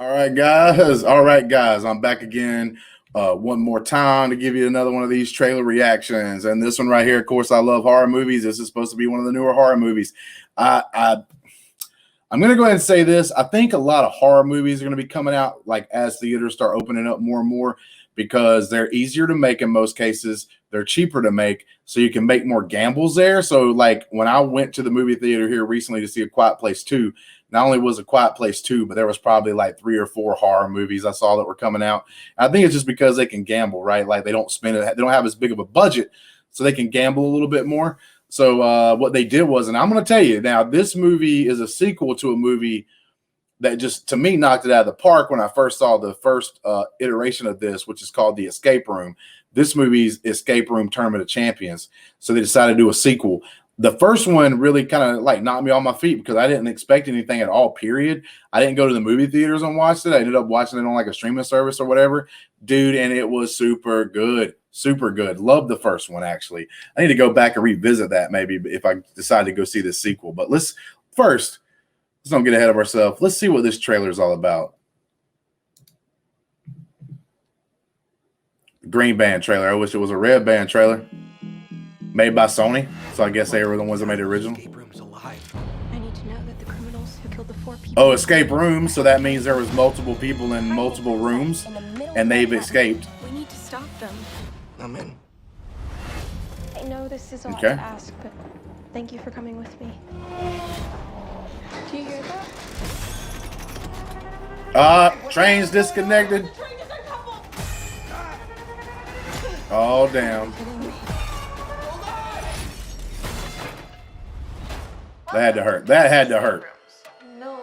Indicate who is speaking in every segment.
Speaker 1: All right, guys. All right, guys. I'm back again one more time to give you another one of these trailer reactions. And this one right here, of course, I love horror movies. This is supposed to be one of the newer horror movies. I'm going to go ahead and say this. I think a lot of horror movies are going to be coming out like as theaters start opening up more and more because they're easier to make in most cases. They're cheaper to make, so you can make more gambles there. So like when I went to the movie theater here recently to see A Quiet Place 2, not only was A Quiet Place 2, but there was probably like 3 or 4 horror movies I saw that were coming out. I think it's just because they can gamble, right? Like they don't spend it, they don't have as big of a budget, so they can gamble a little bit more. So what they did was, and I'm going to tell you now, this movie is a sequel to a movie that just, to me, knocked it out of the park when I first saw the first iteration of this, which is called The Escape Room. This movie's Escape Room Tournament of Champions. So they decided to do a sequel. The first one really kind of like knocked me on my feet because I didn't expect anything at all, period. I didn't go to the movie theaters and watch it. I ended up watching it on like a streaming service or whatever. Dude, and it was super good. Super good. Love the first one, actually. I need to go back and revisit that maybe if I decide to go see the sequel. But let's don't get ahead of ourselves. Let's see what this trailer is all about. Green band trailer. I wish it was a red band trailer. Made by Sony. So I guess they were the ones that made it original.
Speaker 2: Escape room's alive. I need to know that the criminals who killed the 4 people.
Speaker 1: Oh, escape room. So that means there was multiple people in multiple rooms and they've escaped.
Speaker 2: We need to stop them. I'm in.
Speaker 3: I know this is a lot to ask, but thank you for coming with me. Do you hear that?
Speaker 1: Train's disconnected. Oh, damn. That had to hurt. That had to hurt.
Speaker 3: No.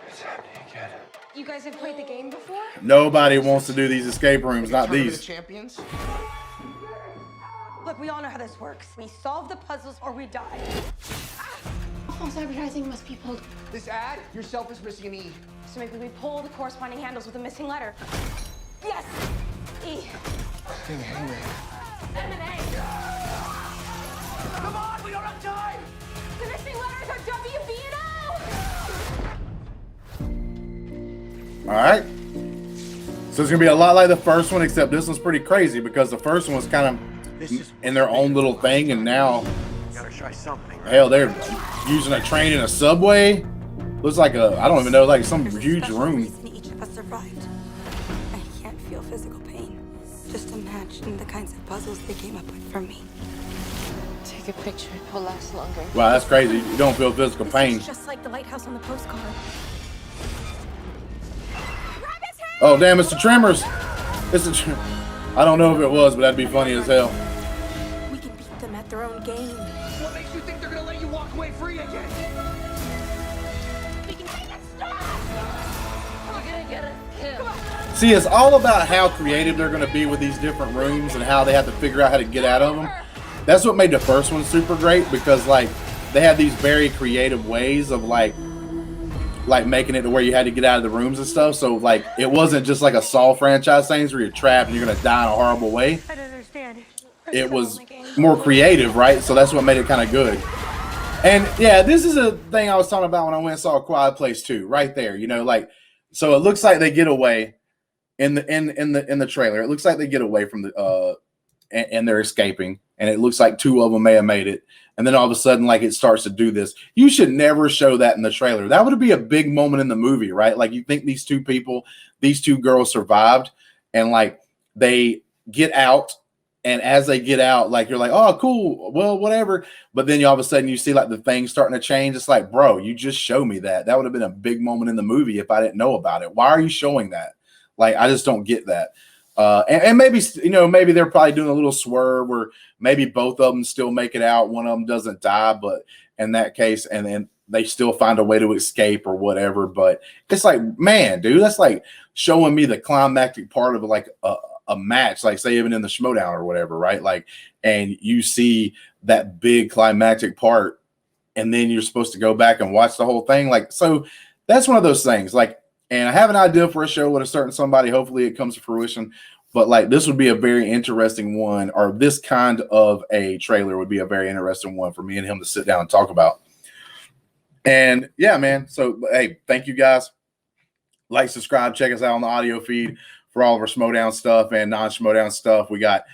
Speaker 2: It's happening again.
Speaker 3: You guys have played the game before?
Speaker 1: Nobody wants to do these escape rooms, not these.
Speaker 2: Champions?
Speaker 4: Look, we all know how this works. We solve the puzzles or we die.
Speaker 3: False advertising must be pulled.
Speaker 2: This ad, yourself is missing an E.
Speaker 3: So maybe we pull the corresponding handles with a missing letter. Yes! E.
Speaker 2: Dang, hangman.
Speaker 3: M&A.
Speaker 2: Come on, we don't have time!
Speaker 3: The missing letters are WB and O!
Speaker 1: All right. So it's going to be a lot like the first one, except this one's pretty crazy because the first one was kind of in their own little thing, and now,
Speaker 2: Gotta try something, right?
Speaker 1: hell, they're using a train in a subway. Looks like I don't even know, like some huge room.
Speaker 4: Each of us survived. I can't feel physical pain. Just imagine the kinds of puzzles they came up with for me.
Speaker 3: Take a picture. It will last longer.
Speaker 1: Wow, that's crazy. You don't feel physical pain.
Speaker 3: It's just like the lighthouse on the postcard.
Speaker 1: Oh, damn, it's the Tremors. I don't know if it was, but that'd be funny as hell.
Speaker 4: We can beat them at their own game.
Speaker 2: What makes you think they're gonna let you walk away free again?
Speaker 3: We can make it stop! We're gonna get us killed.
Speaker 1: See, it's all about how creative they're going to be with these different rooms and how they have to figure out how to get out of them. That's what made the first one super great because, like, they had these very creative ways of, like making it to where you had to get out of the rooms and stuff. So, like, it wasn't just like a Saw franchise thing where you're trapped and you're going to die in a horrible way.
Speaker 3: I don't understand.
Speaker 1: It was more creative, right? So that's what made it kind of good. And yeah, this is a thing I was talking about when I went and saw A Quiet Place 2, right there. You know, like, so it looks like they get away in the trailer. It looks like they get away from the and they're escaping, and it looks like 2 of them may have made it. And then all of a sudden, like, it starts to do this. You should never show that in the trailer. That would be a big moment in the movie, right? Like, you think these 2 people, these 2 girls survived, and like they get out. And as they get out, like, you're like, oh, cool, well, whatever. But then all of a sudden you see like the thing starting to change. It's like, bro, you just show me that. That would have been a big moment in the movie if I didn't know about it. Why are you showing that? Like, I just don't get that. And maybe, you know, maybe they're probably doing a little swerve where maybe both of them still make it out. One of them doesn't die, but in that case, and then they still find a way to escape or whatever. But it's like, man, dude, that's like showing me the climactic part of like a match, like say even in the Schmodown or whatever, right? Like, and you see that big climactic part, and then you're supposed to go back and watch the whole thing. Like, so that's one of those things. Like, and I have an idea for a show with a certain somebody. Hopefully it comes to fruition. But like, this would be a very interesting one, or this kind of a trailer would be a very interesting one for me and him to sit down and talk about. And yeah, man. So, hey, thank you guys. Like, subscribe, check us out on the audio feed for all of our Schmodown stuff and non-Schmodown stuff. We got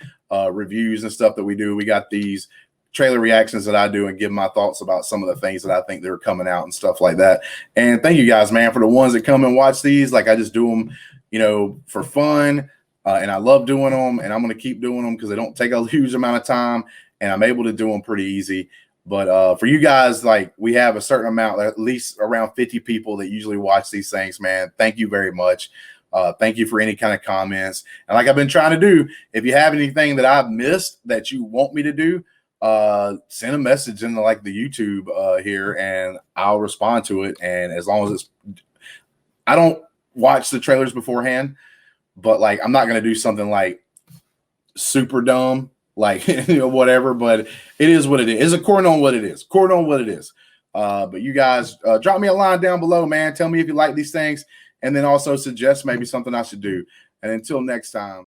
Speaker 1: reviews and stuff that we do. We got these trailer reactions that I do and give my thoughts about some of the things that I think that are coming out and stuff like that. And thank you guys, man, for the ones that come and watch these. Like, I just do them, you know, for fun. And I love doing them, and I'm going to keep doing them because they don't take a huge amount of time, and I'm able to do them pretty easy. But for you guys, like, we have a certain amount, at least around 50 people that usually watch these things, man. Thank you very much. Thank you for any kind of comments. And like I've been trying to do, if you have anything that I've missed that you want me to do, send a message into like the YouTube here, and I'll respond to it. And as long as it's, I don't watch the trailers beforehand, but like, I'm not going to do something like super dumb, like, you know, whatever, but it is what it is. It's according on what it is. According on what it is. But you guys, drop me a line down below, man. Tell me if you like these things, and then also suggest maybe something I should do. And until next time.